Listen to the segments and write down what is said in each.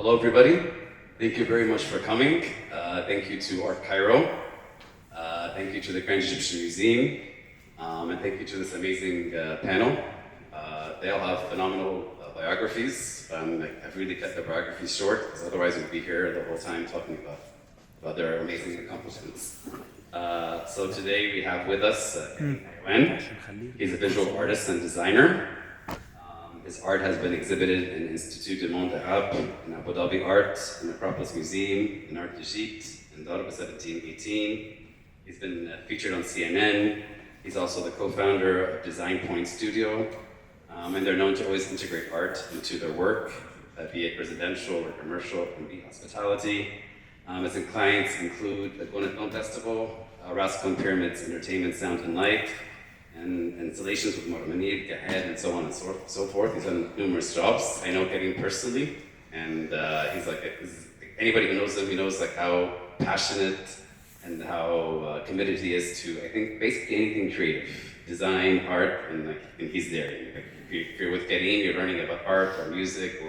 Hello, everybody. Thank you very much for coming. Thank you to Art Cairo. Thank you to the Grand Egyptian Museum. And thank you to this amazing panel. They all have phenomenal biographies. I've really kept their biographies short, because otherwise we'd be here the whole time talking about their amazing accomplishments. So today we have with us Karim. He's a visual artist and designer. His art has been exhibited in Institut du Monde Arabe, in Abu Dhabi Art, in Acropolis Museum, in Art d'Egypte, in Darba 1718. He's been featured on CNN. He's also the co-founder of Design Point Studio. And they're known to always integrate art into their work, be it residential or commercial, and be hospitality. His clients include the Gonat Film Festival, Rascon Pyramids Entertainment, Sound and Light, and installations with Marmanid, Gahed, and so on and so forth. He's done numerous jobs. I know Karim personally, and he's anybody who knows him, he knows how passionate and how committed he is to, I think, basically anything creative, design, art, and he's there. If you're with Karim, you're learning about art or music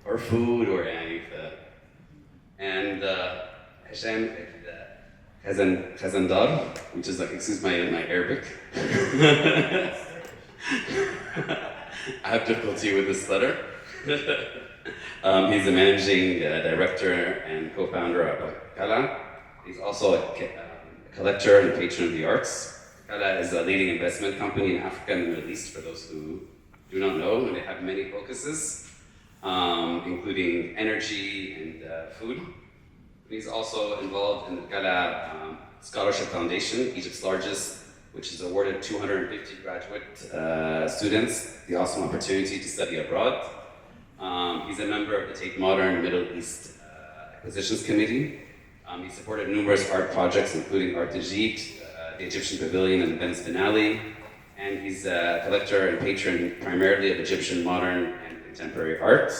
or food or anything. And Hisham Khazandar, which is excuse my Arabic. I have difficulty with this letter. He's the managing director and co-founder of Kala. He's also a collector and patron of the arts. Kala is a leading investment company in Africa and the Middle East, for those who do not know, and they have many focuses, including energy and food. He's also involved in the Kala Scholarship Foundation, Egypt's largest, which has awarded 250 graduate students the awesome opportunity to study abroad. He's a member of the Tate Modern Middle East Acquisitions Committee. He supported numerous art projects, including Art d'Egypte, the Egyptian Pavilion, and the Venice Biennale. And he's a collector and patron primarily of Egyptian modern and contemporary art.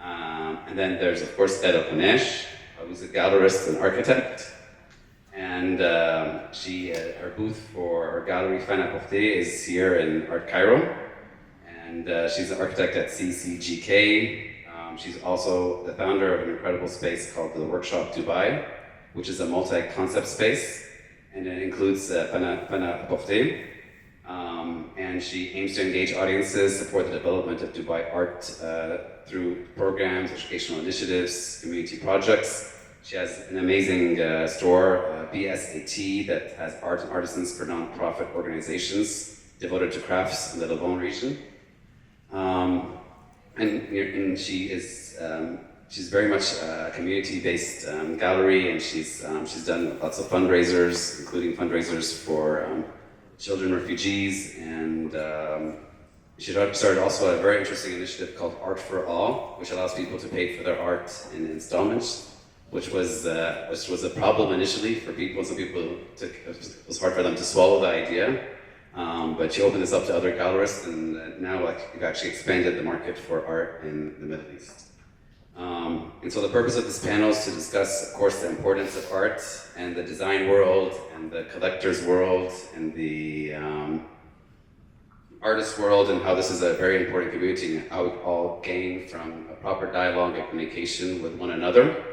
And then there's, of course, Ghada Konesh, who's a gallerist and architect. And her booth for her gallery, Fana Porté, is here in Art Cairo. And she's an architect at CCGK. She's also the founder of an incredible space called the Workshop Dubai, which is a multi-concept space. And it includes Fana Porté. And she aims to engage audiences, support the development of Dubai art through programs, educational initiatives, community projects. She has an amazing store, BSAT, that has art and artisans for non-profit organizations devoted to crafts in the Levant region. And she is she's very much a community-based gallery, and she's done lots of fundraisers, including fundraisers for children refugees, and she started also a very interesting initiative called Art for All, which allows people to pay for their art in installments, which was a problem initially for people. Some people it was hard for them to swallow the idea, but she opened this up to other gallerists, and now we've actually expanded the market for art in the Middle East. And so the purpose of this panel is to discuss, of course, the importance of art and the design world and the collector's world and the artist world, and how this is a very important community and how we all gain from a proper dialogue and communication with one another.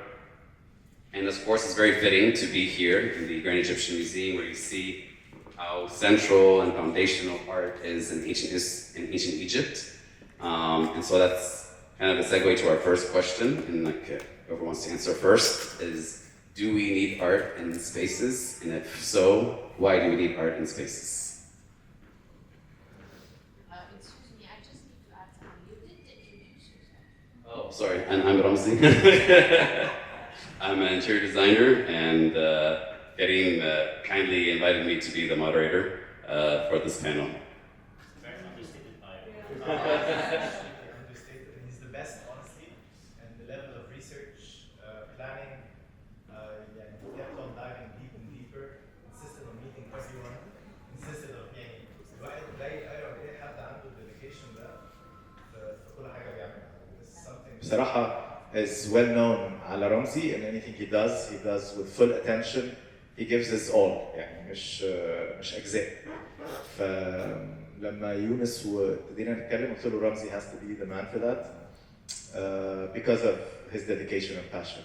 And of course, it's very fitting to be here in the Grand Egyptian Museum, where you see how central and foundational art is in ancient Egypt. And so that's kind of a segue to our first question, and whoever wants to answer first is, do we need art in spaces? And if so, why do we need art in spaces? Excuse me, I just need to add something. You didn't introduce yourself. Oh, sorry, and I'm Ramzi. I'm an interior designer, and Karim kindly invited me to be the moderator for this panel. Very understated title. He's the best, honestly, and the level of research, planning, he kept on diving deep and deeper, insisted on meeting everyone, insisted on الواحد جاي يقرا كده حد عنده الديديكيشن ده في كل حاجه بيعملها. This is something بصراحه is well known على رمزي, and anything he does with full attention. He gives his all, يعني مش أجزاء. فلما يونس وابتدينا نتكلم قلت له رمزي has to be the man for that, because of his dedication and passion.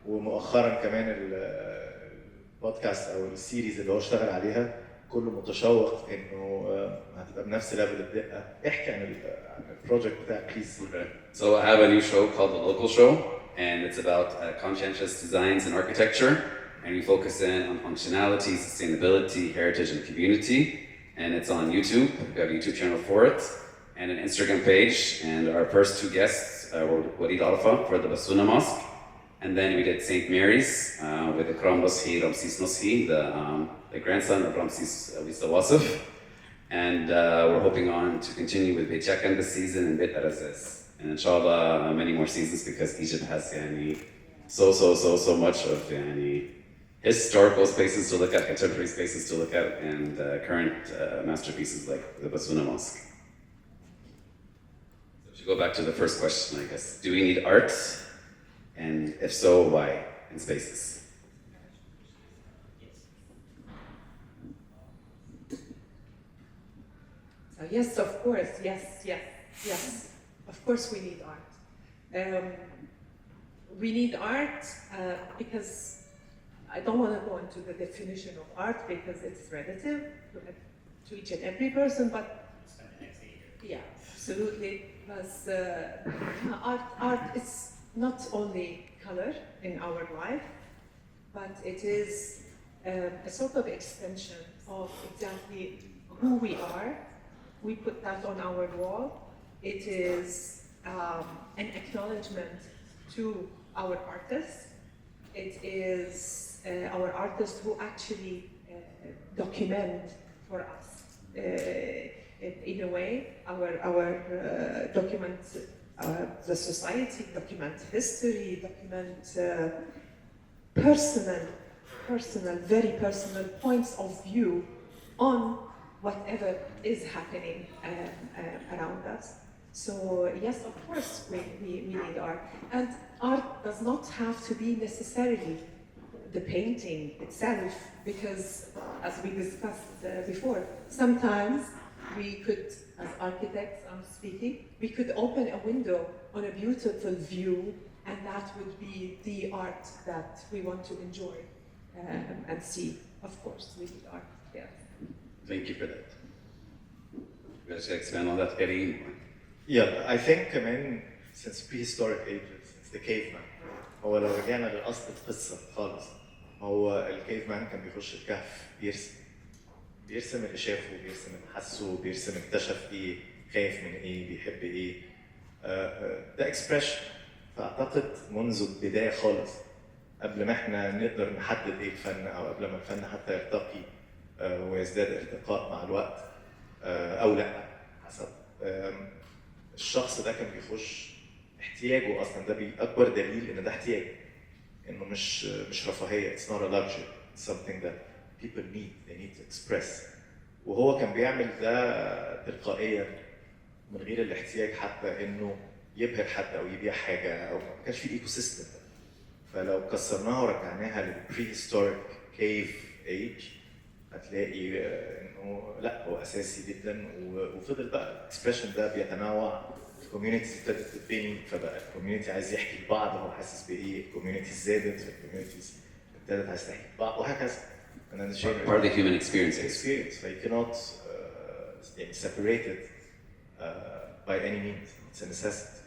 ومؤخرا كمان البودكاست او السيريز اللي هو اشتغل عليها كله متشوق انه هتبقى بنفس ليفل الدقه. احكي عن البروجكت بتاعك بليز. So I have a new show called The Local Show, and it's about conscientious designs in architecture, and we focus in on functionality, sustainability, heritage, and community. And it's on YouTube. We have a YouTube channel for it, and an Instagram page. And our first two guests were Walid Alfa for the Basuna Mosque, and then we did St. Mary's with Ikram Nushi, Ramses Nushi, the grandson of Ramses Wisa Wasif. And we're hoping on to continue with Beit Jakan this season and Beit Arazes. And inshallah, many more seasons because Egypt has so much of historical spaces to look at, contemporary spaces to look at, and current masterpieces like the Basuna Mosque. So to go back to the first question, I guess, do we need art? And if so, why in spaces? Yes, of course. Yes. Of course, we need art. We need art because I don't want to go into the definition of art because it's relative to each and every person. But yeah, absolutely. Because art is not only color in our life, but it is a sort of extension of exactly who we are. We put that on our wall. It is an acknowledgement to our artists. It is our artists who actually document for us. In a way, our document the society, document history, document very personal points of view on whatever is happening around us. So yes, of course, we need art. And art does not have to be necessarily the painting itself, because as we discussed before, sometimes we could, as architects I'm speaking, we could open a window on a beautiful view, and that would be the art that we want to enjoy and see. Of course, we need art, yes. Thank you for that. You guys can expand on that, Eddie? Yeah, I think كمان since prehistoric ages, since the caveman. هو لو رجعنا لأصل القصة خالص، هو الكيفمان كان بيخش الكهف بيرسم اللي شافه، بيرسم اللي حسه، بيرسم اكتشف ايه، خايف من ايه، بيحب ايه. ده اكسبريشن. فاعتقد منذ البداية خالص قبل ما احنا نقدر نحدد ايه الفن، او قبل ما الفن حتى يرتقي ويزداد ارتقاء مع الوقت او لا حسب الشخص ده كان بيخش احتياجه اصلا. ده اكبر دليل ان ده احتياج، انه مش رفاهيه. It's not a luxury. It's something that people need. They need to express. وهو كان بيعمل ده تلقائيا من غير الاحتياج حتى انه يبهر حد او يبيع حاجه، او ما كانش في ايكو سيستم. فلو كسرناها ورجعناها للبريهيستوريك كيف ايج هتلاقي انه لا، هو اساسي جدا. وفضل بقى الاكسبريشن ده بيتنوع. الكوميونيتيز ابتدت تتبني، فبقى الكوميونتي عايز يحكي لبعض هو حاسس بايه، الكوميونتي زادت، الكوميونيتيز ابتدت عايز تحكي لبعض، وهكذا. Part of the human experience. So you cannot separate it by any means. It's a necessity.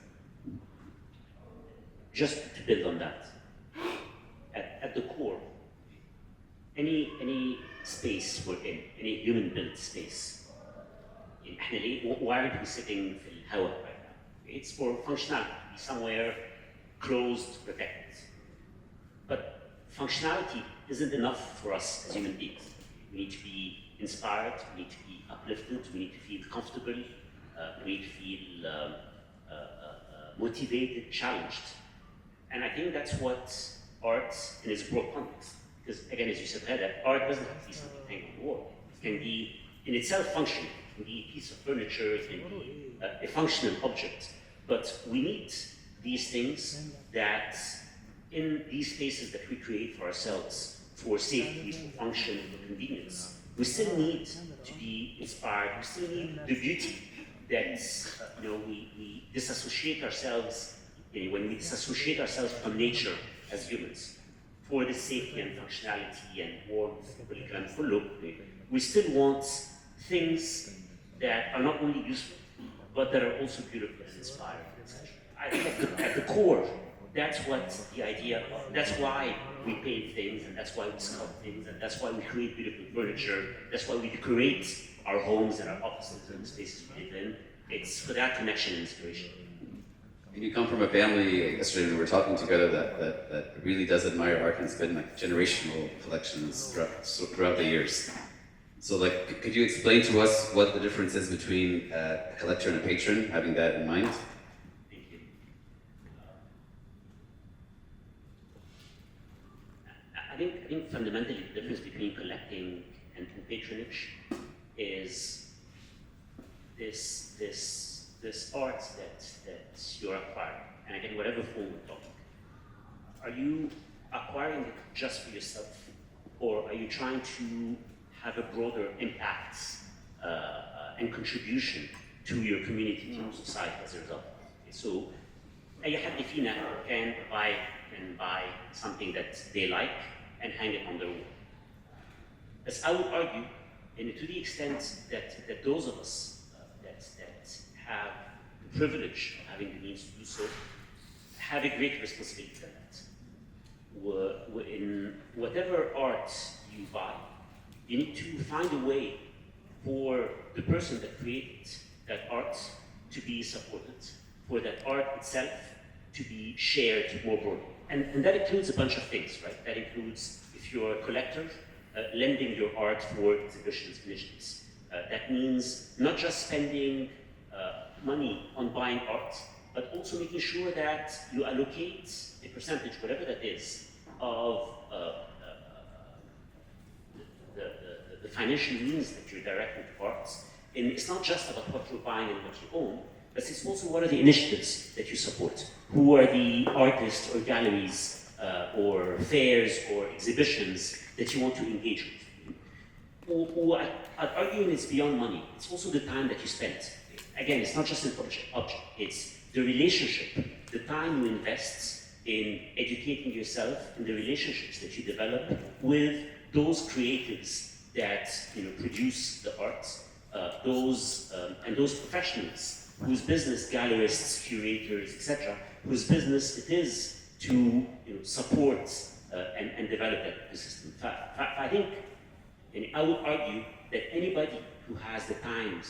Just to build on that, at the core, any space we're in, any human-built space, why aren't we sitting في الهواء right now? It's for functionality, to be somewhere closed, protected. But functionality isn't enough for us as human beings. We need to be inspired, we need to be uplifted, we need to feel comfortable, we need to feel motivated, challenged. And I think that's what art in its broad context. Because again, as you said, art doesn't have to be something hanging on the wall. It can be in itself functional. It can be a piece of furniture, it can be a functional object. But we need these things that in these spaces that we create for ourselves, for safety, for function, for convenience, we still need to be inspired, we still need the beauty that we disassociate ourselves when we disassociate ourselves from nature as humans for the safety and functionality and warmth, we still want things that are not only useful, but that are also beautiful and inspiring. I think at the core, that's what the idea of, that's why we paint things, and that's why we sculpt things, and that's why we create beautiful furniture, that's why we decorate our homes and our offices and the spaces we live in. It's for that connection and inspiration. And you come from a family, yesterday we were talking together, that really does admire art and it's been like generational collections throughout the years. So like, could you explain to us what the difference is between a collector and a patron, having that in mind? Thank you. I think fundamentally the difference between collecting and patronage is this art that you're acquiring, and again, whatever form we're talking. Are you acquiring it just for yourself, or are you trying to have a broader impact and contribution to your community, to your society as a result? Okay, so, أي حد فينا can buy something that they like and hang it on their wall. As I would argue, and to the extent that those of us that have the privilege of having the means to do so, have a great responsibility for that. In whatever art you buy, you need to find a way for the person that created that art to be supported, for that art itself to be shared more broadly. And that includes a bunch of things, right? That includes, if you're a collector, lending your art for exhibitions, initiatives. That means not just spending money on buying art, but also making sure that you allocate a percentage, whatever that is, of the financial means that you're directing to arts. And it's not just about what you're buying and what you own, but it's also what are the initiatives that you support. Who are the artists or galleries or fairs or exhibitions that you want to engage with. I'd argue it's beyond money. It's also the time that you spend. Again, it's not just an object. It's the relationship, the time you invest in educating yourself, and the relationships that you develop with those creatives that produce the art, and those professionals whose business, gallerists, curators, etc., whose business it is to support and develop that ecosystem. I think, and I would argue that anybody who has the time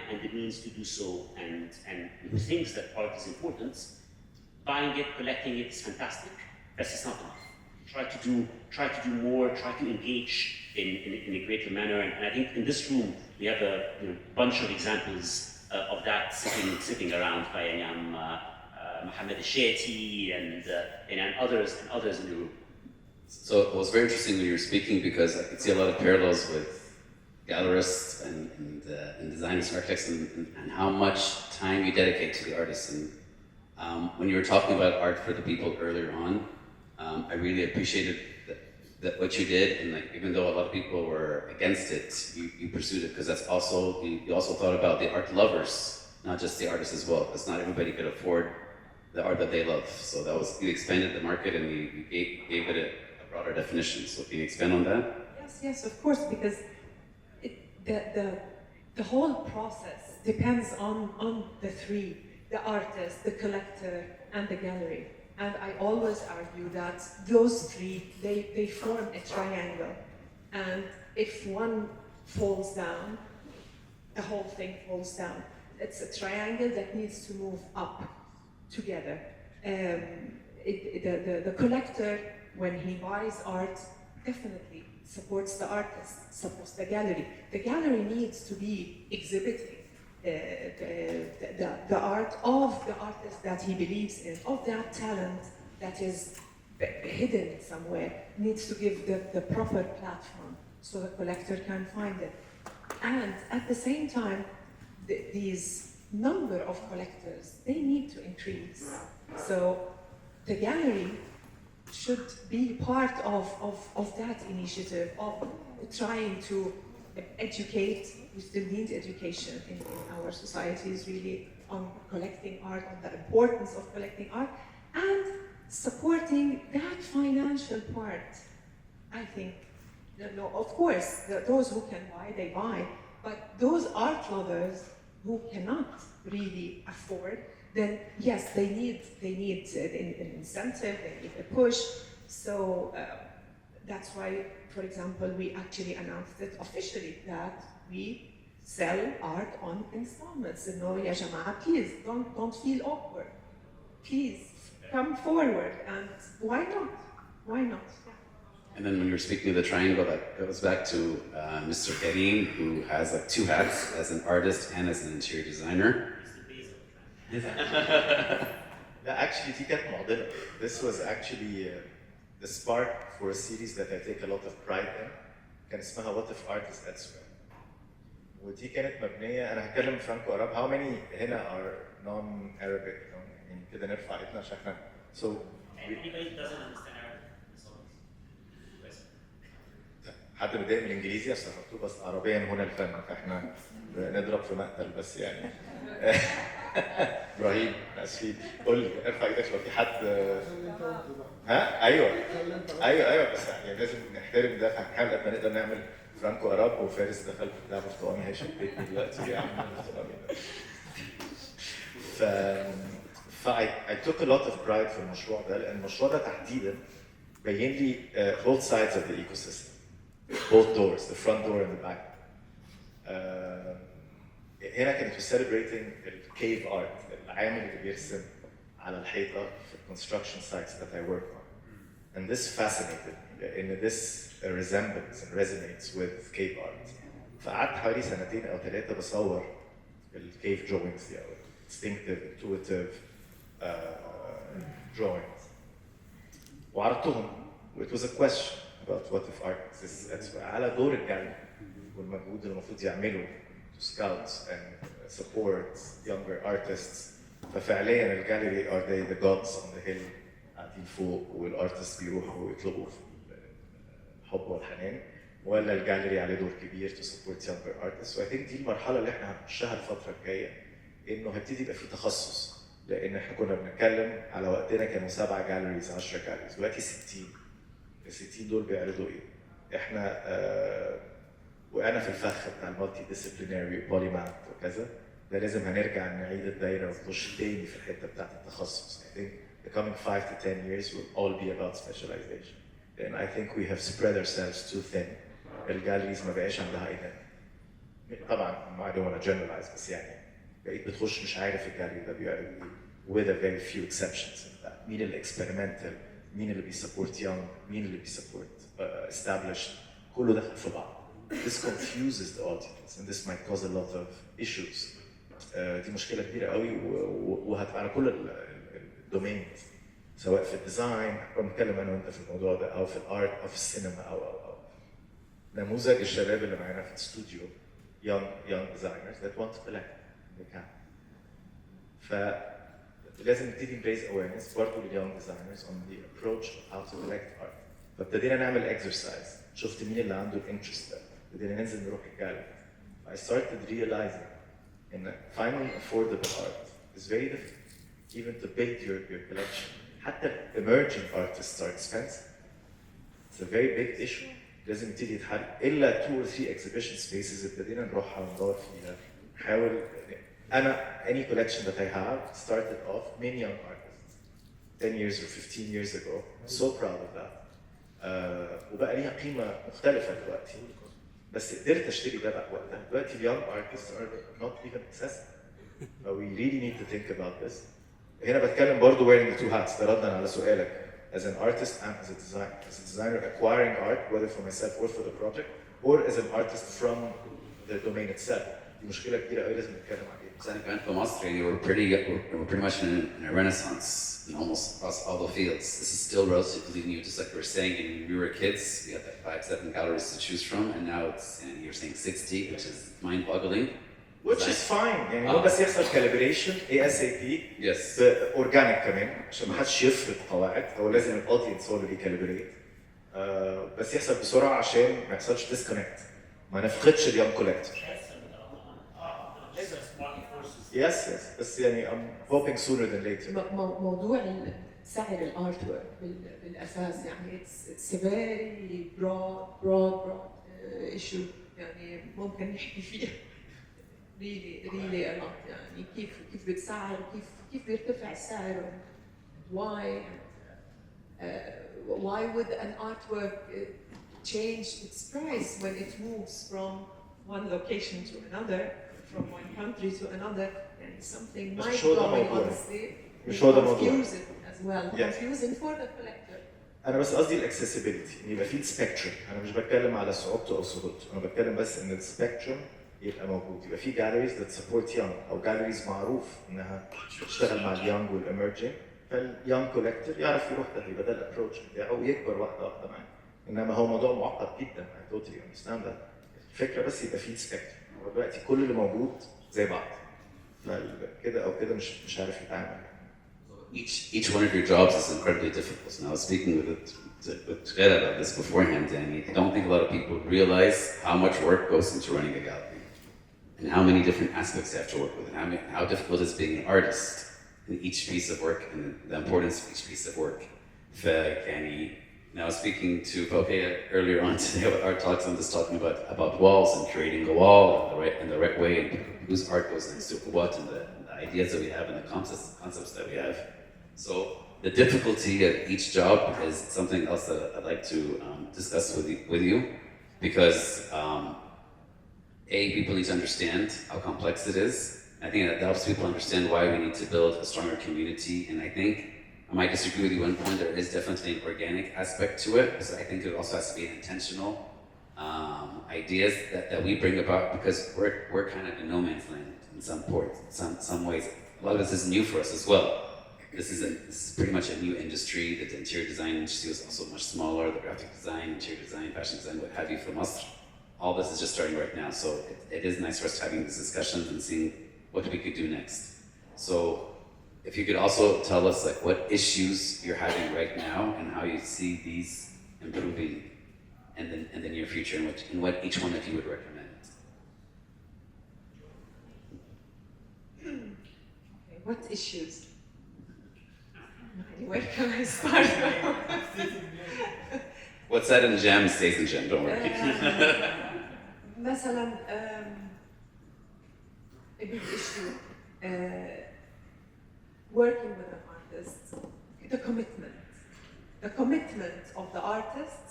and the means to do so, and who thinks that art is important, buying it, collecting it is fantastic. That's just not enough. Try to do more. Try to engage in a greater manner. And I think in this room we have a bunch of examples of that sitting around. Mohammed Sheti and others in the room. So it was very interesting when you were speaking, because I could see a lot of parallels with gallerists and designers, architects, and how much time you dedicate to the artists. And when you were talking about art for the people earlier on, I really appreciated that what you did, and like, even though a lot of people were against it, you pursued it, because that's also, you also thought about the art lovers, not just the artists as well, because not everybody could afford the art that they love. So that was, you expanded the market, and you gave it a broader definition. So can you expand on that? Yes, of course, because the whole process depends on the three: the artist, the collector, and the gallery. And I always argue that those three, they form a triangle. And if one falls down, the whole thing falls down. It's a triangle that needs to move up together. The collector, when he buys art, definitely supports the artist, supports the gallery. The gallery needs to be exhibiting the art of the artist that he believes in, of that talent that is hidden somewhere, needs to give the proper platform so the collector can find it. And at the same time, these number of collectors, they need to increase. So the gallery should be part of that initiative, of trying to educate. We still need education in our societies, really, on collecting art, on the importance of collecting art, and supporting that financial part. I think, of course, those who can buy, they buy, but those art lovers who cannot really afford, then yes, they need an incentive, they need a push. So that's why, for example, we actually announced it officially that we sell art on installments. No, ya jama'a, please don't feel awkward. Please come forward, and why not? Why not? And then when you were speaking of the triangle, that goes back to Mr. Karim, who has like two hats as an artist and as an interior designer. لا actually دي كانت معضلة. This was actually the spark for a series that I take a lot of pride in. كان اسمها What if art is elsewhere. ودي كانت مبنية، أنا هتكلم فرانكو أراب. How many هنا are non-Arabic؟ يعني كده نرفع ايدنا عشان احنا. So anybody doesn't understand Arabic. بس. حد متضايق من الإنجليزي عشان مكتوب بس عربيا هنا الفن، فاحنا نضرب في مقتل بس يعني. ابراهيم اسفين، قول لي ارفع ايدك لو في حد. ها ايوه بس يعني لازم نحترم ده، فهنحاول قد ما نقدر نعمل فرانكو اراب، وفارس دخل في اللعبه برتقاني هيشبكني دلوقتي يا عم برتقاني. I took a lot of pride في المشروع ده، لان المشروع ده تحديدا بين لي both sides of the ecosystem, both doors, the front door and the back. هنا كانت celebrating الكيف ارت، العامل اللي بيرسم على الحيطه في construction sites that I work on. And this fascinated me لان this resembles and resonates with cave art. فقعدت حوالي سنتين او ثلاثه بصور الكيف drawings دي، او instinctive, intuitive drawings. وعرضتهم. It was a question about what if art exists على دور الجاليري والمجهود اللي المفروض يعمله to scout and support younger artists. ففعليا الجاليري are they the gods on the hill قاعدين فوق، والارتست بيروحوا يطلبوا الحب والحنان، ولا الجاليري عليه دور كبير to support younger artists. و I think دي المرحله اللي احنا هنخشها الفتره الجايه، انه هيبتدي يبقى في تخصص، لان احنا كنا بنتكلم على وقتنا كانوا 7 جاليريز 10 جاليريز، دلوقتي 60. ال 60 دول بيعرضوا ايه؟ احنا وانا في الفخ بتاع المالتي ديسيبلينري بولي مات وكذا، ده لازم هنرجع نعيد الدايره ونخش تاني في الحته بتاعت التخصص. I think the coming 5 to 10 years will all be about specialization. And I think we have spread ourselves too thin. الجاليريز ما بقاش عندها اي طبعا I don't want to generalize، بس يعني بقيت بتخش مش عارف الجاليري ده بيعرض ايه، with a very few exceptions in that. مين اللي experimental، مين اللي بيسبورت young، مين اللي بيسبورت established، كله داخل في بعض. This confuses the audience and this might cause a lot of issues. دي مشكلة كبيرة قوي وهتبقى على كل الدومينز، سواء في الديزاين، كنا بنتكلم انا وانت في الموضوع ده، او في الارت، او في السينما، او نموذج الشباب اللي معانا في الاستوديو young designers that want to collect they can. فلازم نبتدي raise awareness برضه للyoung designers on the approach of how to collect art. فابتدينا نعمل exercise، شفت مين اللي عنده الانترست ده، ابتدينا ننزل نروح الجاليري. I started realizing in finding affordable art is very difficult. Even to build your collection. حتى emerging artists are expensive. It's a very big issue. لازم يبتدي يتحل. إلا 2 or 3 exhibition spaces ابتدينا نروحها وندور فيها. نحاول. أنا any collection that I have started off many young artists. 10 years or 15 years ago. I'm so proud of that. وبقى ليها قيمة مختلفة دلوقتي. بس قدرت أشتري ده بقى وقتها. دلوقتي young artists are not even accessible. But we really need to think about this. هنا بتكلم برضه wearing the two hats، ده ردا على سؤالك. As an artist and as a designer. As a designer acquiring art, whether for myself or for the project, or as an artist from the domain itself. دي مشكلة كبيرة قوي لازم نتكلم عليها. بس احنا كمان في مصر يعني we're pretty much in a renaissance in almost across all the fields. This is still relatively new, just like we were saying. When we were kids, we had like 5-7 galleries to choose from, and now it's you're saying 60, which is mind-boggling. Which is fine، يعني هو بس يحصل calibration ASAP Yes. اورجانيك كمان عشان ما حدش يفرض قواعد، هو لازم الاودينس هو اللي بيكاليبريت. بس يحصل بسرعه عشان ما يحصلش ديسكونكت، ما نفقدش اليونج كولكتور. Yes, yes. بس يعني I'm hoping sooner than later. موضوع سعر الارت ورك بالاساس يعني it's a very broad issue يعني ممكن نحكي فيه really a lot يعني كيف بتسعر كيف بيرتفع السعر why would an artwork change its price when it moves from one location to another, from one country to another, and something بس mind مش هو ده blowing موضوعي. honestly, مش هو ده موضوعي. confusing as well, Yeah. confusing for the collector. انا بس قصدي الاكسسبيلتي ان يبقى في سبيكتروم. انا مش بتكلم على صعوبته او سهولته، انا بتكلم بس ان السبيكتروم يبقى موجود، يبقى في جاليريز ذات سبورت يونج او جاليريز معروف انها بتشتغل مع اليونج والاميرجنج، فاليونج كولكتور يعرف يروح ده، يبقى ده الابروتش بتاعه ويكبر واحده واحده معاه. انما هو موضوع معقد جدا. I totally understand that. الفكره بس يبقى في سبيكتروم. هو دلوقتي كل اللي موجود زي بعض، فكده او كده مش عارف يتعامل. Each one of your jobs is incredibly difficult. And I was speaking with Ghera about this beforehand, and I don't think a lot of people realize how much work goes into running a gallery, and how many different aspects you have to work with, and how difficult it is being an artist in each piece of work, and the importance of each piece of work. And I was speaking to Popea earlier on today about art talks. I'm just talking about walls and creating a wall in the right way, and whose art goes next to what, and the ideas that we have and the concepts that we have. So the difficulty of each job is something else that I'd like to discuss with you, because people need to understand how complex it is. I think that helps people understand why we need to build a stronger community. And I think I might disagree with you one point. There is definitely an organic aspect to it, because I think it also has to be an intentional ideas that we bring about, because we're kind of in no man's land in some ways. A lot of this is new for us as well. This is pretty much a new industry. The interior design industry is also much smaller. The graphic design, interior design, fashion design, what have you from us. All this is just starting right now. So it is nice for us having these discussions and seeing what we could do next. So if you could also tell us like what issues you're having right now and how you see these improving in the near future, and what each one of you would recommend. Okay, what issues? Where can I start? What's said in Jam stays in Jam, don't worry. مثلا a big issue working with an artist, the commitment of the artist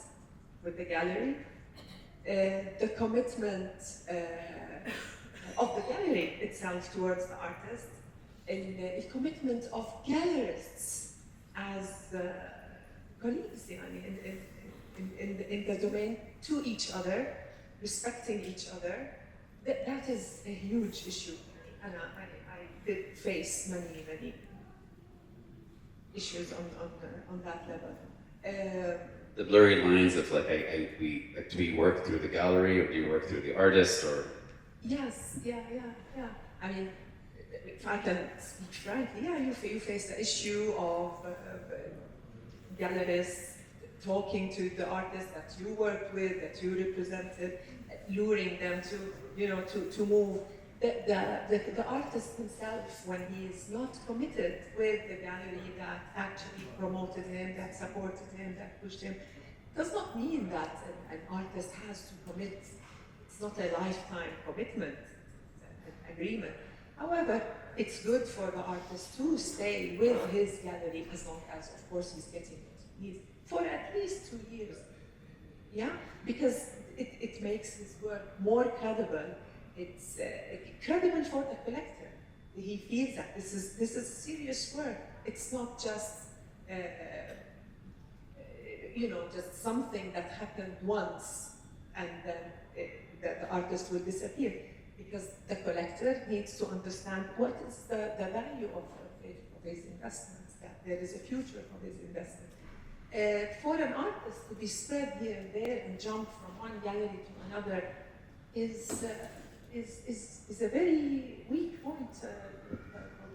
with the gallery, the commitment of the gallery itself towards the artist, and the commitment of gallerists as colleagues in the domain to each other, respecting each other. That is a huge issue, and I did face many issues on that level. The blurry lines of like, do we work through the gallery or do you work through the artist, or? Yes, yeah. I mean, if I can speak frankly, yeah, you face the issue of gallerists talking to the artists that you worked with, that you represented, luring them to move. The artist himself, when he is not committed with the gallery that actually promoted him, that supported him, that pushed him, does not mean that an artist has to commit. It's not a lifetime commitment, an agreement. However, it's good for the artist to stay with his gallery as long as, of course, he's getting what he needs for at least 2 years. Yeah, because it makes his work more credible. It's credible for the collector. He feels that this is serious work. It's not just just something that happened once and then the artist will disappear. Because the collector needs to understand what is the value of his investments, that there is a future for his investment. For an artist to be spread here and there and jump from one gallery to another is a very weak point for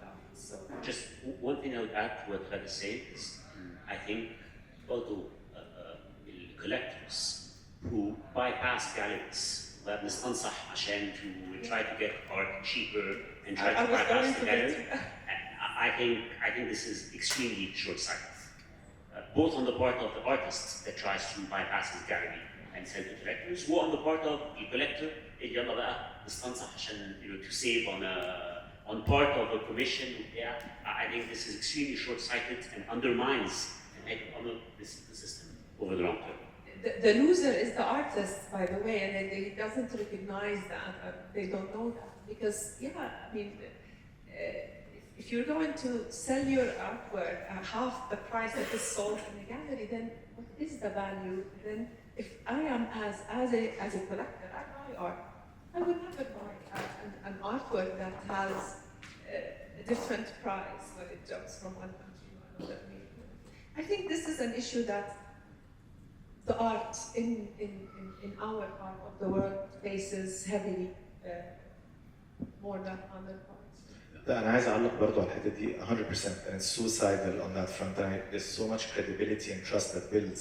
the artist. So Just one thing I would add to what Khaled said is, I think although collectors who bypass galleries بنستنصح عشان to try to get art cheaper and try I to was bypass going the to gallery. get- I think this is extremely short-sighted, both on the part of the artist that tries to bypass his gallery and sell to collectors, or on the part of the collector اللي يلا بقى نستنصح عشان to save on part of a commission. I think this is extremely short-sighted and undermines the make of this ecosystem over the long term. The loser is the artist, by the way, and they doesn't recognize that. They don't know that because, I mean, if you're going to sell your artwork at half the price that is sold in a gallery, then what is the value? Then, if I am as a collector, I buy art. I would never buy an artwork that has a different price when it jumps from one country to another. I think this is an issue that the art in our part of the world faces heavily more than other parts. لا انا عايز اعلق برضه على الحته دي 100% and it's suicidal on that front. There's so much credibility and trust that builds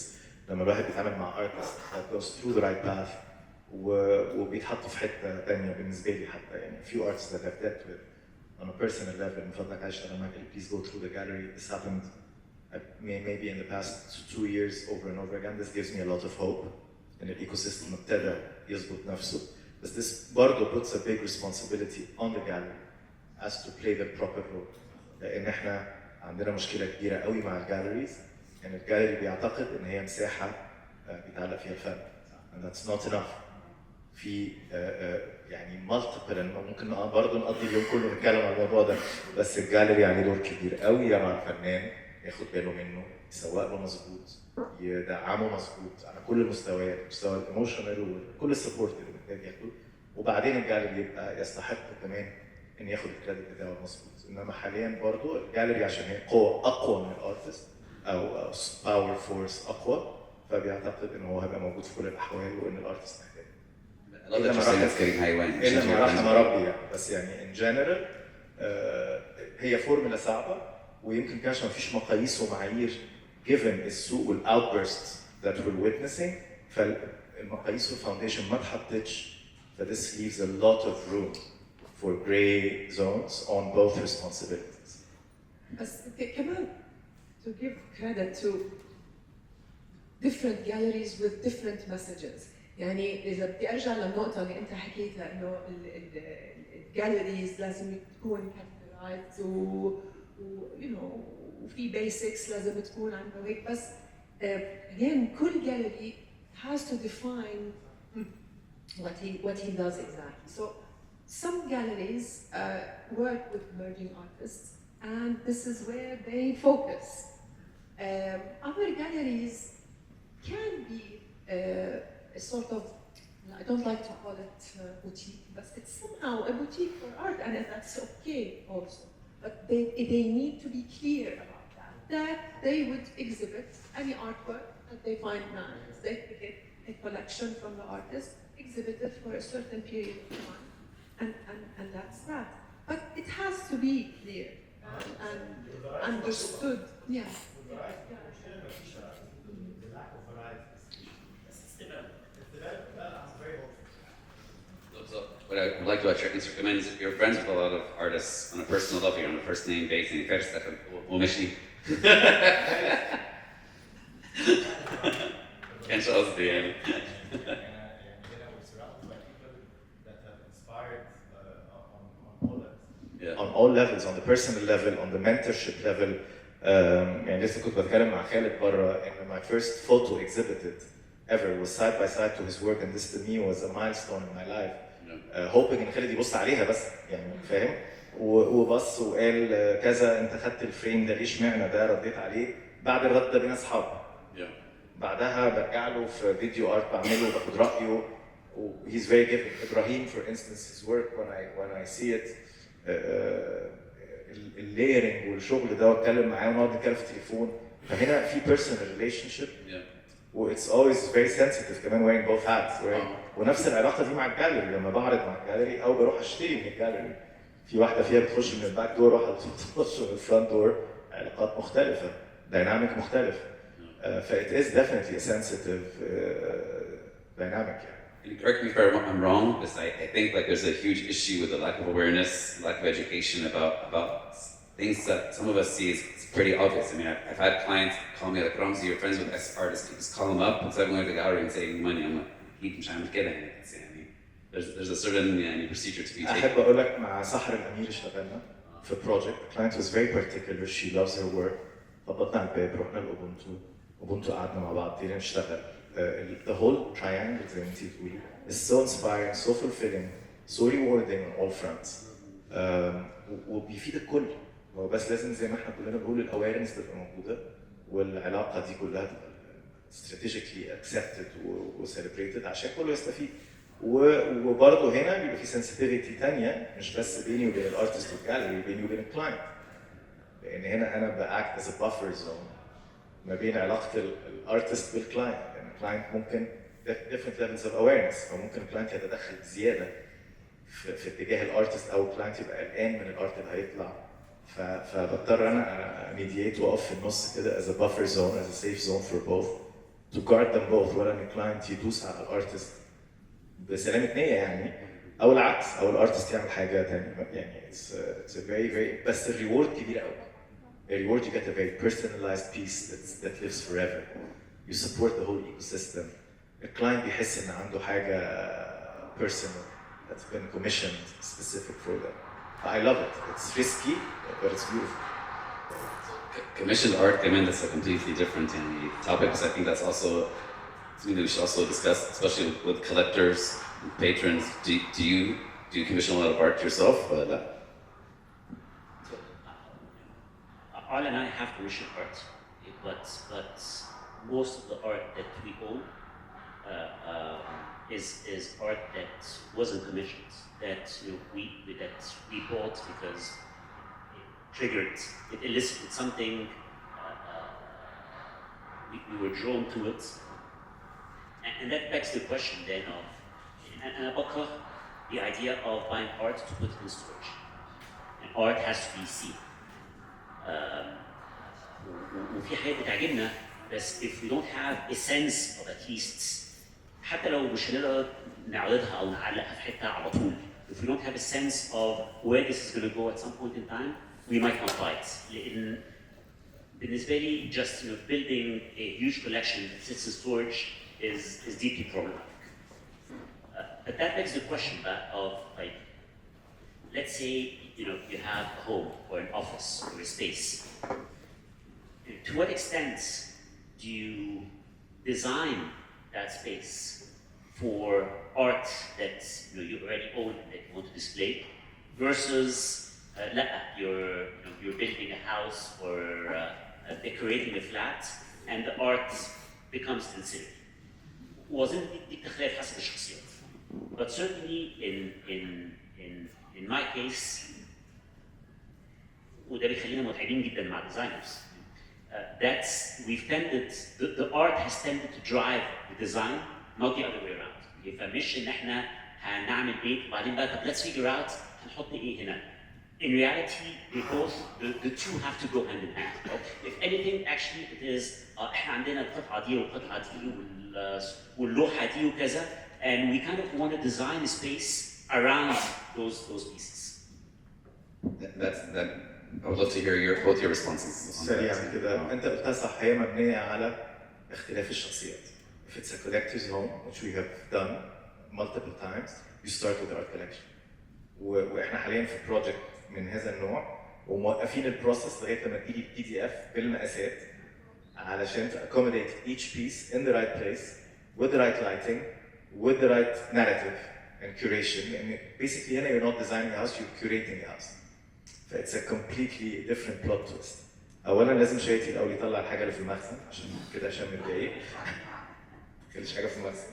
لما الواحد بيتعامل مع artist that goes through the right path وبيتحطوا في حته ثانيه بالنسبه لي حتى يعني few artists that I've dealt with on a personal level من فضلك عايش اشتغل معاك please go through the gallery. This happened maybe in the past 2 years over and over again. This gives me a lot of hope ان الايكوسيستم ابتدى يظبط نفسه. But this برضه puts a big responsibility on the gallery as to play the proper role. لان احنا عندنا مشكله كبيره قوي مع الجاليريز ان الجاليري بيعتقد ان هي مساحه بيتعلق فيها الفن and that's not enough. في يعني multiple ممكن برضه نقضي اليوم كله نتكلم على الموضوع ده بس الجاليري عليه دور كبير قوي مع الفنان ياخد باله منه يسوق له مظبوط يدعمه مظبوط على كل المستويات مستوى الايموشنال وكل السبورت اللي محتاج ياخده وبعدين الجاليري يبقى يستحق كمان ان ياخد الكريدت بتاعه مظبوط. انما حاليا برضه الجاليري عشان هي قوه اقوى من الارتست او باور فورس اقوى فبيعتقد ان هو هيبقى موجود في كل الاحوال وان الارتست محتاج. I love that you're saying that's getting highway. الا ما رحم ربي يعني بس يعني ان جنرال هي فورمولا صعبه ويمكن كان عشان مفيش مقاييس ومعايير given السوق والاوتبرست that we're witnessing فالمقاييس والفاونديشن ما اتحطتش this leaves a lot of room for gray zones on both responsibilities. بس كمان to give credit to different galleries with different messages. يعني إذا بدي أرجع للنقطة اللي أنت حكيتها إنه الجاليريز لازم تكون categorized وفي basics لازم تكون عنده هيك بس again كل gallery has to define what he does exactly. So some galleries work with emerging artists and this is where they focus. Other galleries can be a sort of, I don't like to call it boutique, but it's somehow a boutique for art and that's okay also. But they need to be clear about that they would exhibit any artwork that they find nice. They pick a collection from the artist, exhibit it for a certain period of time, and that's that. But it has to be clear and understood. Yeah. So what I would like to actually recommend is if you're friends with a lot of artists on a personal level, you're on a first name basis, and you Stefan ومشي. كان شو قصدي يعني. we're surrounded by people that have inspired on all levels. Yeah. On all levels, on the personal level, on the mentorship level. يعني لسه كنت بتكلم مع خالد بره ان my first photo exhibited ever was side by side to his work and this to me was a milestone in my life. hoping ان خالد يبص عليها بس يعني فاهم وبص وقال كذا انت خدت الفريم ده ليه اشمعنى ده رديت عليه بعد الرد ده بينا اصحاب. بعدها برجع له في فيديو ارت بعمله باخد رايه he's very giving. Ibrahim for instance his work when I see it اللايرنج والشغل ده واتكلم معاه ونقعد نتكلم في التليفون فهنا في personal relationship it's always very sensitive كمان wearing both hats ونفس العلاقه دي مع الجاليري لما بعرض مع الجاليري او بروح اشتري من الجاليري في واحده فيها بتخش من الباك دور واحده بتخش من الفرونت دور علاقات مختلفه دايناميك مختلف ف it is definitely a sensitive dynamic يعني and correct me if I'm wrong, because I think like there's a huge issue with the lack of awareness, lack of education about things that some of us see as it's pretty obvious. I mean, I've had clients call me like, Ramzi, you're friends with X artists, you just call them up instead of going to the gallery and saving money. I'm like, keep trying to get in. There's a certain procedure to be taken. احب اقول لك مع سحر الامير اشتغلنا في بروجكت. The client was very particular, she loves her work. خبطنا على الباب، رحنا الاوبونتو قعدنا مع بعض ابتدينا نشتغل. The whole triangle زي ما انتي بتقولي is so inspiring, so fulfilling, so rewarding on all fronts. وبيفيد الكل. هو بس لازم زي ما احنا كلنا بنقول الاويرنس تبقى موجوده والعلاقه دي كلها تبقى strategically accepted و celebrated عشان كله يستفيد. وبرضه هنا بيبقى في sensitivity تانية مش بس بيني وبين الارتست والجاليري، بيني وبين الكلاينت. لان هنا انا باكت as a buffer zone ما بين علاقه الارتست بالكلاينت، لان الكلاينت ممكن different levels of awareness، فممكن الكلاينت يتدخل بزياده في اتجاه الارتست او الكلاينت يبقى قلقان من الارت اللي هيطلع. فبضطر انا ميديات واقف في النص كده as a buffer zone, as a safe zone for both to guard them both، ولا ان الكلاينت يدوس على الارتست بسلامة نية يعني، او العكس، او الارتست يعمل حاجه ثانيه يعني. it's a very بس الريورد كبير قوي. الريورد you get a very personalized piece that lives forever. You support the whole ecosystem. الكلاينت بيحس ان عنده حاجه personal that's been commissioned specific for them. I love it. It's risky but it's beautiful. Commissioned art, I mean, that's a completely different topic, because I think that's also something that we should also discuss, especially with collectors and patrons. Do you commission a lot of art yourself? Arl and I have commissioned art, but most of the art that we own is art that wasn't commissioned, that we bought because it elicited something. We were drawn to it. And that begs the question then of, and I بكره the idea of buying art to put in storage. And art has to be seen. وفي حاجات بتعجبنا بس if we don't have a sense of at least حتى لو مش هنقدر نعرضها او نعلقها في حته على طول. If we don't have a sense of where this is going to go at some point in time, we might not buy it. لأن بالنسبة لي just building a huge collection that sits in storage is deeply problematic. But that begs the question of like, let's say you have a home or an office or a space. To what extent do you design that space for art that you already own and that you want to display, versus you're building a house or decorating a flat and the art becomes ancillary. وأظن دي بتختلف حسب الشخصيات. But certainly in my case وده بيخلينا متعبين جدا مع designers. The art has tended to drive the design, not the other way around. فمش ان احنا هنعمل بيت وبعدين بقى طب let's figure out هنحط ايه هنا. In reality, the two have to go hand in hand. If anything, actually, it is احنا عندنا القطعة دي والقطعة دي واللوحة دي وكذا, and we kind of want to design a space around those pieces. I would love to hear both your responses. سريعا كده انت قلتها صح، هي مبنيه على اختلاف الشخصيات. If it's a collector's home, which we have done multiple times, you start with the art collection. واحنا حاليا في بروجكت من هذا النوع وموقفين البروسيس لغايه لما تيجي PDF بالمقاسات علشان to accommodate each piece in the right place with the right lighting with the right narrative and curation. And basically هنا you're not designing a house, you're curating a house. It's a completely different plot twist. اولا لازم شايتي الاول يطلع الحاجه اللي في المخزن عشان كده عشان متضايق. مفيش حاجه في المخزن.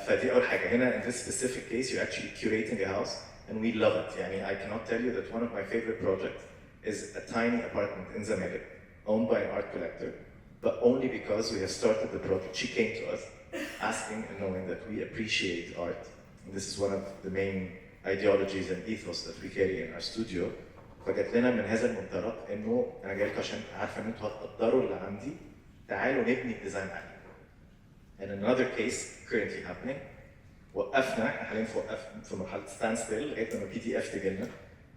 فدي اول حاجه. هنا in this specific case you're actually curating a house and we love it. يعني I cannot tell you that one of my favorite projects is a tiny apartment in Zamalek owned by an art collector, but only because we have started the project. She came to us asking and knowing that we appreciate art. And this is one of the main ideologies and ethos that we carry in our studio. فجات لنا من هذا المنطلق انه انا جاي لكم عشان عارفه ان انتوا هتقدروا اللي عندي، تعالوا نبني الديزاين عليه. And another case currently happening, وقفنا احنا حاليا في مرحله ستاند ستيل لغايه لما PDF تجي لنا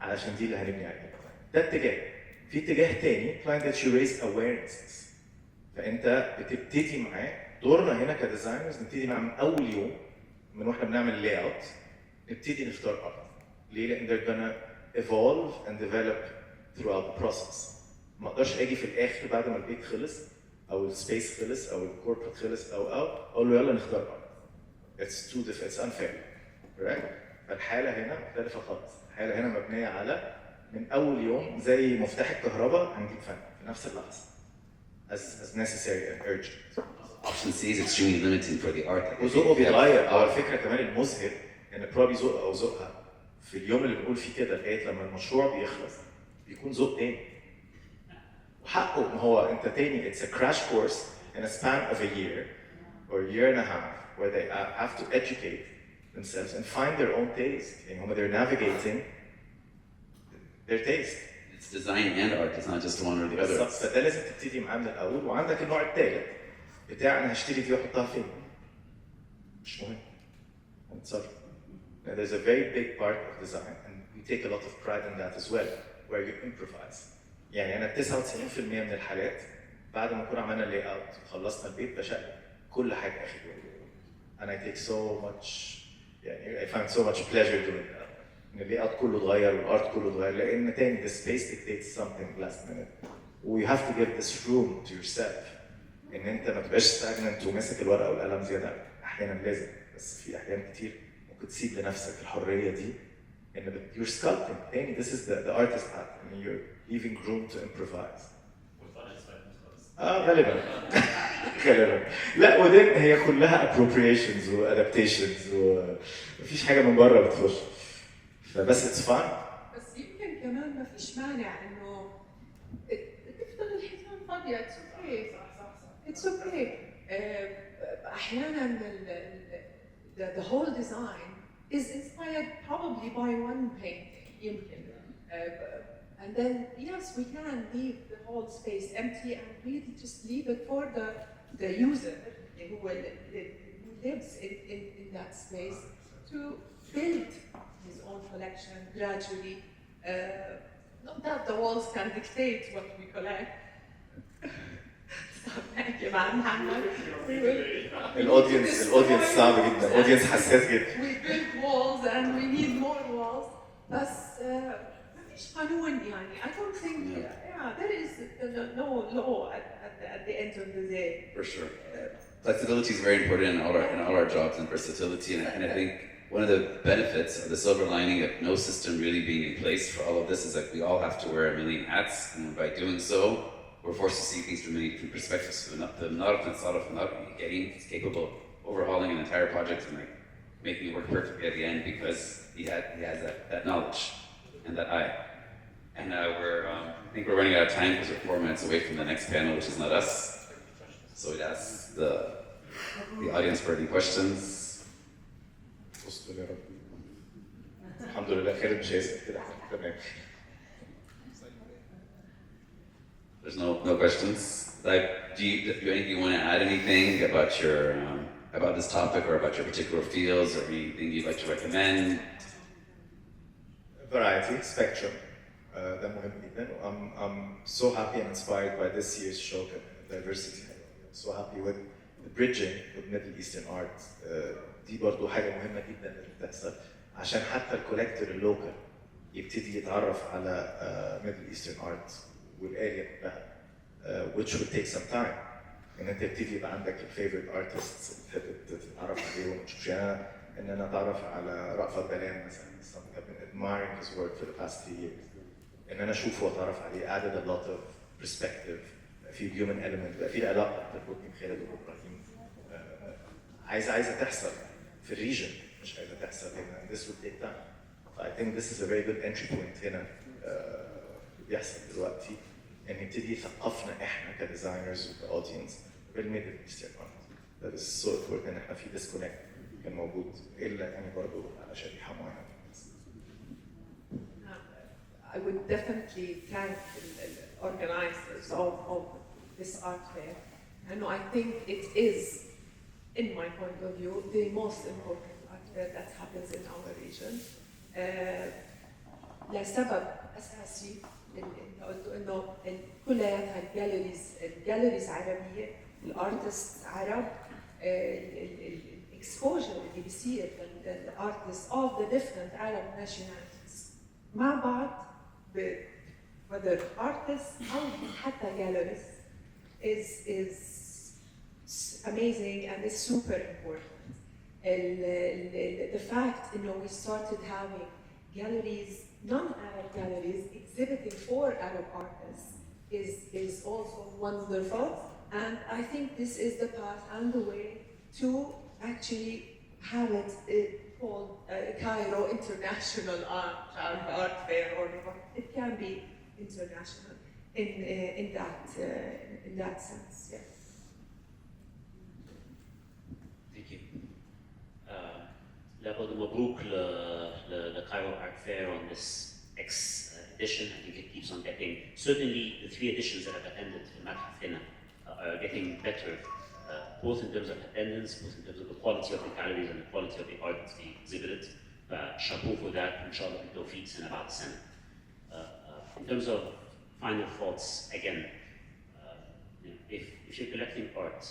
علشان دي اللي هنبني عليها. ده اتجاه. في اتجاه تاني client that you raise awareness. فانت بتبتدي معاه دورنا هنا كديزاينرز نبتدي معاه من اول يوم من واحنا بنعمل لاي اوت نبتدي نختار ارت. ليه؟ لان they're gonna evolve and develop throughout the process. ما اقدرش اجي في الاخر بعد ما البيت خلص او السبيس خلص او الكوربريت خلص او اقول له يلا نختار ارت. It's too difficult, it's unfair. Right? فالحاله هنا مختلفه خالص. الحاله هنا مبنيه على من اول يوم زي مفتاح الكهرباء هنجيب فن في نفس اللحظه. As necessary and urgent. Option C is extremely limiting for the art. وذوقه بيتغير، او الفكره كمان المذهل ان بروبلي ذوق او ذوقها في اليوم اللي بنقول فيه كده لغايه لما المشروع بيخلص بيكون ذوق تاني. وحقه ما هو انت تاني it's a crash course in a span of a year or a year and a half where they have to educate themselves and find their own taste. يعني هم they're navigating their taste. It's design and art, it's not just one or the other. بالظبط، فده لازم تبتدي معاه من الاول. وعندك النوع الثالث بتاع انا هشتري دي واحطها فين؟ مش مهم. هنتصرف. Now, there's a very big part of design and we take a lot of pride in that as well, where you improvise. يعني انا 99% من الحالات بعد ما نكون عملنا لاي اوت وخلصنا البيت بشقلب كل حاجه اخر يوم. And I take so much يعني I find so much pleasure doing that. ان اللاي اوت كله اتغير والارت كله اتغير لان تاني the space dictates something last minute. و you have to give this room to yourself. ان انت ما تبقاش stagnant وماسك الورقه والقلم زياده. احيانا لازم بس في احيان كتير ممكن تسيب لنفسك الحريه دي ان you're sculpting. تاني this is the artist act. I mean you're leaving room to improvise. غالبا غالبا لا ودين هي كلها appropriations و adaptations ومفيش حاجه من بره بتخش فبس it's fun. بس يمكن كمان ما فيش مانع انه تفضل الحيطان فاضيه. اتس اوكي. اتس اوكي. احيانا the whole design is inspired probably by one painting يمكن. And then, yes, we can leave the whole space empty and really just leave it for the user who lives in that space to build his own collection gradually. Not that the walls can dictate what we collect. Thank you, Muhammad. الاودينس صعب جدا، الاودينس حساس جدا. We build walls and we need more walls. بس مفيش قانون يعني. I don't think there is no law at the end of the day. For sure. Flexibility is very important in all our jobs and versatility, and I think one of the benefits of the silver lining of no system really being in place for all of this is that we all have to wear a million hats, and by doing so, we're forced to see things from many different perspectives. So the Narif getting is capable of overhauling an entire project and like making it work perfectly at the end because he has that knowledge and that eye. And I think we're running out of time because we're 4 minutes away from the next panel, which is not us. So we'd ask the audience for any questions. استر يا رب. الحمد لله خالد مش هيسأل كده تمام. There's no questions. Like, do you want to add anything about this topic or about your particular fields or anything you'd like to recommend? Variety, spectrum. ده مهم جدا. I'm so happy and inspired by this year's show, diversity. I'm so happy with the bridging with Middle Eastern art. دي برضو حاجة مهمة جدا اللي بتحصل عشان حتى الكولكتور اللوكال يبتدي يتعرف على Middle Eastern art والاريا كلها which would take some time. ان انت تبتدي يبقى عندك الفيفورت ارتستس اللي تحب تتعرف عليهم وتشوف. يعني ان انا اتعرف على رأفت بلان مثلا. I've been admiring his work for the past 3 years. ان انا اشوفه واتعرف عليه added a lot of perspective. في human element بقى في علاقه بتربطني بخالد وابراهيم عايزه تحصل في الريجن مش عايزه تحصل هنا. This would take time. I think this is a very good entry point هنا بيحصل دلوقتي ان يبتدي يثقفنا احنا كديزاينرز وكاودينس بالميدل ايسترن ارت. That is so important ان احنا في disconnect كان موجود الا يعني برضه على شريحه معينه. I would definitely thank the organizers of this art fair. And I think it is in my point of view, the most important art fair that happens in our region. لسبب أساسي اللي قلته إنه كلياتها الجاليريز عربية، الارتست عرب، الاكسبوجر اللي بيصير للارتست of the different Arab nationalities مع بعض whether artists أو حتى galleries is amazing and is super important. The fact we started having galleries, non-Arab galleries, exhibiting for Arab artists is also wonderful. And I think this is the path and the way to actually have it called Cairo International Art Fair, or it can be international in that sense. Yes. Thank you. لابد مبروك Cairo Art Fair on this X edition. I think it keeps on getting, certainly the 3 editions that I've attended in Matḥaf هنا are getting better, both in terms of attendance, both in terms of the quality of the galleries and the quality of the art that's being exhibited. Chapeau for that, inshallah, بالتوفيق سنة بعد سنة. In terms of final thoughts, again, if you're collecting art,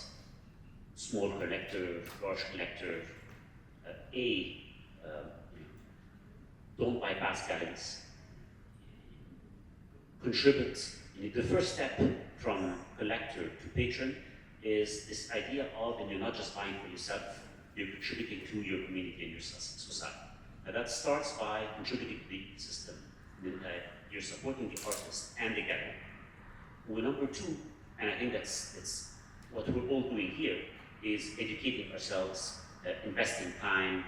small collector, large collector, don't bypass galleries. Contribute. The first step from collector to patron is this idea of, and you're not just buying for yourself, you're contributing to your community and your society. Now that starts by contributing to the system. You're supporting the artist and the gallery. Well, number 2, and I think that's what we're all doing here, is educating ourselves, investing time,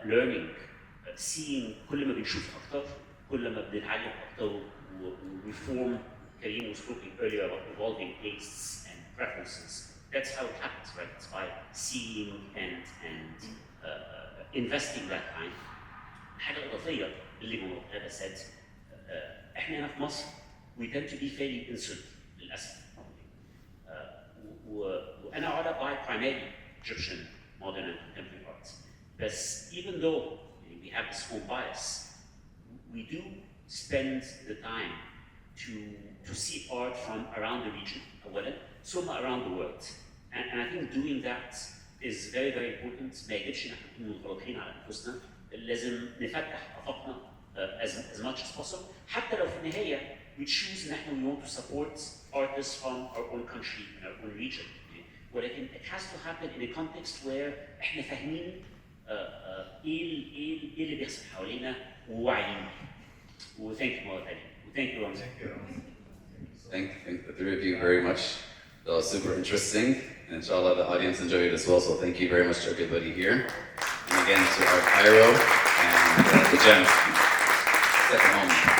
learning, seeing. كل ما بنشوف أكتر، كل ما بنتعلم أكتر. We form. Karim was talking earlier about evolving tastes and preferences. That's how it happens, right? It's by seeing and investing that time. حاجة إضافية اللي هذا said. إحنا هنا في مصر we tend to be fairly insular للأسف. وأنا على by primarily Egyptian modern and contemporary art. But even though we have this home bias, we do spend the time to see art from around the region, some around the world. And I think doing that is very, very important. ما يجبش نحن نكون منغلقين على أنفسنا، لازم نفتح آفاقنا as much as possible. حتى لو في النهاية we choose إن احنا we want to support artists from our own country and our own region. ولكن it has to happen in a context where احنا فاهمين إيه اللي بيحصل حوالينا وواعيين. Thank you, Mohamed Ali. Thank you, Ramzi. Thank you, Ramzi. Thank the 3 of you very much. That was super interesting. And inshallah, the audience enjoyed it as well. So thank you very much to everybody here. And again, to our Cairo and the Gem. Second home.